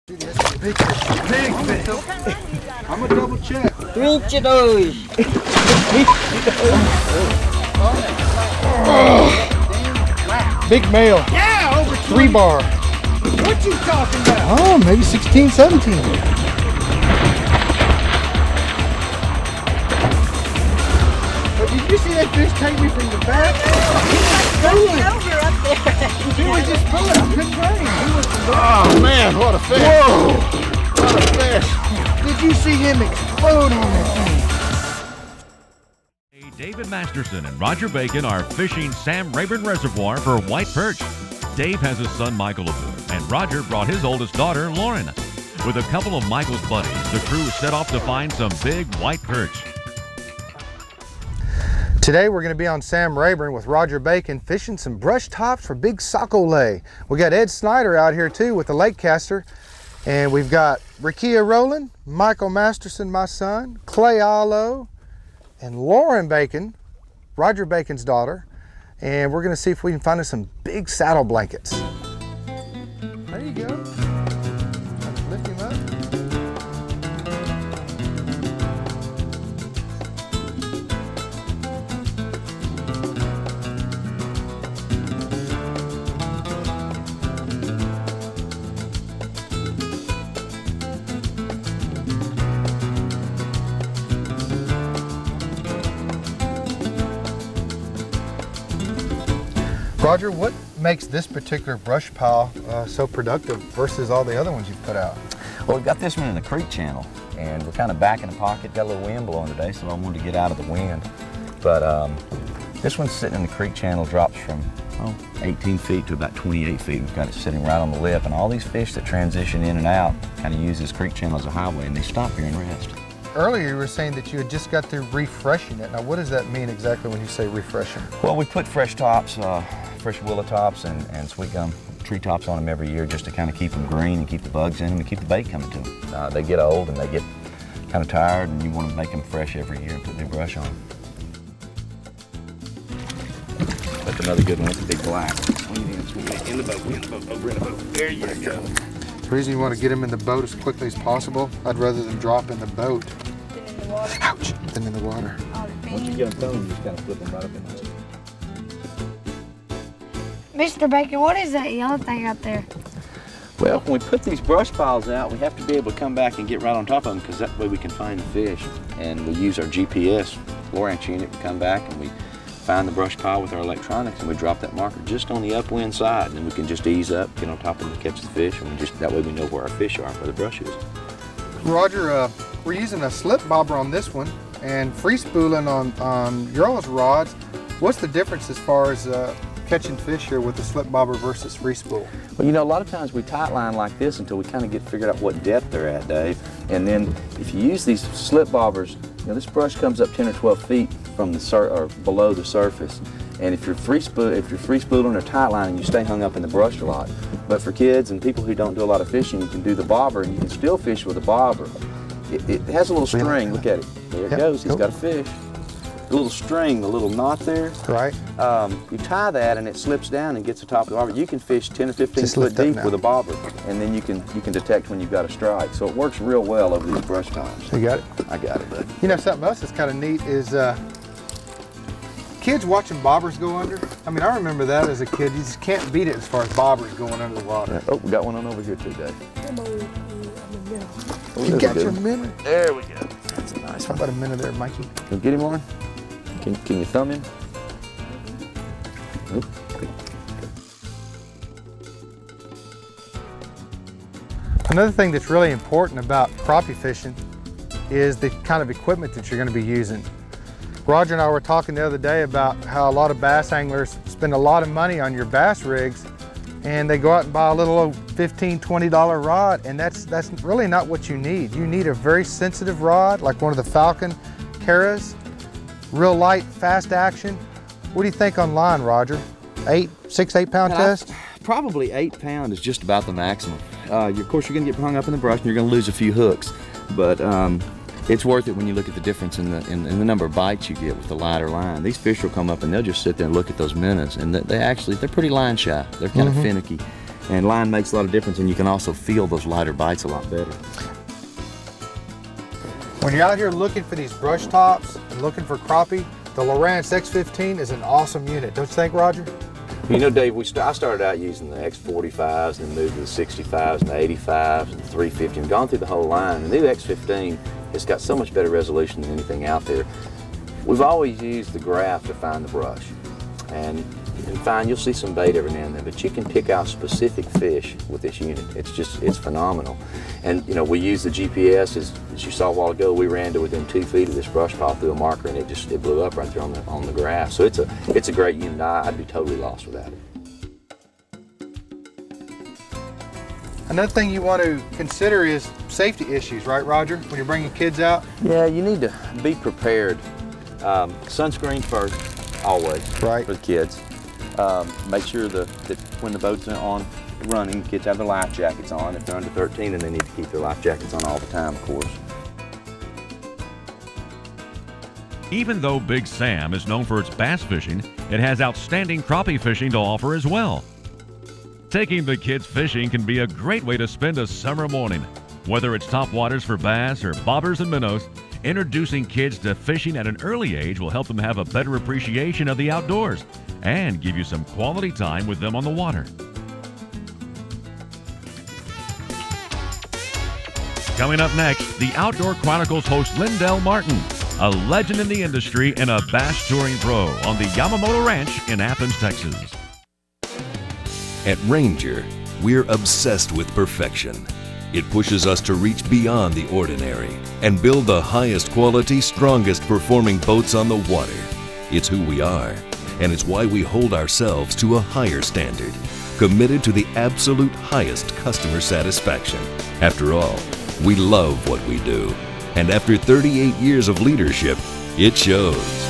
Big fish. I'm gonna double check. Reach it those. Big male. Yeah, over 3 bar. What you talking about? Oh, maybe 16, 17. But did you see that fish take me from the back? Over up there. He was just pulling. I couldn't train. Oh man, what a fish! Whoa! What a fish! Did you see him explode on that thing? David Masterson and Roger Bacon are fishing Sam Rayburn Reservoir for white perch. Dave has his son Michael aboard, and Roger brought his oldest daughter Lauren. With a couple of Michael's buddies, the crew set off to find some big white perch. Today we're going to be on Sam Rayburn with Roger Bacon fishing some brush tops for big saco lay. We got Ed Snyder out here too with the lake caster, and we've got Rikia Rowland, Michael Masterson, my son, Clay Allo, and Lauren Bacon, Roger Bacon's daughter, and we're going to see if we can find us some big saddle blankets. There you go. Let's lift him up. Roger, what makes this particular brush pile so productive versus all the other ones you've put out? Well, we've got this one in the creek channel, and we're kind of back in the pocket. Got a little wind blowing today, so I wanted to get out of the wind. But this one's sitting in the creek channel, drops from 18 feet to about 28 feet. We've got it sitting right on the lip, and all these fish that transition in and out kind of use this creek channel as a highway, and they stop here and rest. Earlier you were saying that you had just got through refreshing it. Now what does that mean exactly when you say refreshing? Well, we put fresh tops, fresh willow tops and sweet gum tree tops on them every year just to kind of keep them green and keep the bugs in them and keep the bait coming to them. They get old and they get kind of tired, and you want to make them fresh every year and put new brush on them. That's another good one. That's a big black. Swing it in the boat, over in the boat. There you go. The reason you want to get them in the boat as quickly as possible, I'd rather than drop in the boat. In the water. Ouch! Than in the water. Once you get them towed, you just kind of flip them right up in there. Mr. Bacon, what is that yellow thing out there? Well, when we put these brush piles out, we have to be able to come back and get right on top of them, because that way we can find the fish. And we use our GPS Lowrance unit to come back, and we find the brush pile with our electronics, and we drop that marker just on the upwind side, and then we can just ease up, get on top of them to catch the fish, and that way we know where our fish are, where the brush is. Roger, we're using a slip bobber on this one and free spooling on your all's rods. What's the difference as far as catching fish here with the slip bobber versus free spool? Well, you know, a lot of times we tight line like this until we kind of get figured out what depth they're at, Dave. And then if you use these slip bobbers, you know, this brush comes up 10 or 12 feet from the or below the surface. And if you're free spooling or tight lining, you stay hung up in the brush a lot. But for kids and people who don't do a lot of fishing, you can do the bobber, and you can still fish with a bobber. It has a little string. Look at it. There it goes. He's got a fish. The little string, the little knot there. Right. You tie that and it slips down and gets the top of the bobber. You can fish 10 or 15 foot deep with a bobber, and then you can detect when you've got a strike. So it works real well over these brush times. You got it? I got it, bud. You know, something else that's kind of neat is kids watching bobbers go under. I mean, I remember that as a kid. You just can't beat it as far as bobbers going under the water. Yeah. Oh, we got one on over here too, Dave. Oh, You got your minnow. There we go. That's a nice How one. about a minnow there, Mikey? Can you get him, Lauren? Can you thumb him? Nope. Another thing that's really important about crappie fishing is the kind of equipment that you're going to be using. Roger and I were talking the other day about how a lot of bass anglers spend a lot of money on your bass rigs, and they go out and buy a little old $15, $20 rod, and that's really not what you need. You need a very sensitive rod, like one of the Falcon Caras, real light, fast action. What do you think on line, Roger? 6, 8 pound test? Probably 8 pound is just about the maximum. Of course, you're gonna get hung up in the brush and you're gonna lose a few hooks, but it's worth it when you look at the difference in the number of bites you get with the lighter line. These fish will come up and they'll just sit there and look at those minnows, and they're pretty line shy. They're kind of finicky. And line makes a lot of difference, and you can also feel those lighter bites a lot better. When you're out here looking for these brush tops and looking for crappie, the Lowrance X15 is an awesome unit. Don't you think, Roger? You know, Dave, I started out using the X45s, then moved to the 65s and the 85s and the 350, and gone through the whole line. The new X15 has got so much better resolution than anything out there. We've always used the graph to find the brush. And fine, you'll see some bait every now and then, but you can pick out specific fish with this unit. It's phenomenal. And you know, we use the GPS, as you saw a while ago, we ran to within 2 feet of this brush pile through a marker, and it blew up right there on the graph. So it's a great unit. I'd be totally lost without it. Another thing you want to consider is safety issues, right, Roger, when you're bringing kids out? Yeah, you need to be prepared. Sunscreen first, always, right, for the kids. Make sure that when the boat's on running, kids have their life jackets on. If they're under 13, and they need to keep their life jackets on all the time, of course. Even though Big Sam is known for its bass fishing, it has outstanding crappie fishing to offer as well. Taking the kids fishing can be a great way to spend a summer morning. Whether it's top waters for bass or bobbers and minnows, introducing kids to fishing at an early age will help them have a better appreciation of the outdoors and give you some quality time with them on the water. Coming up next, the Outdoor Chronicles host Lindell Martin, a legend in the industry and a bass touring pro on the Yamamoto Ranch in Athens, Texas. At Ranger, we're obsessed with perfection. It pushes us to reach beyond the ordinary and build the highest quality, strongest performing boats on the water. It's who we are, and it's why we hold ourselves to a higher standard, committed to the absolute highest customer satisfaction. After all, we love what we do, and after 38 years of leadership, it shows.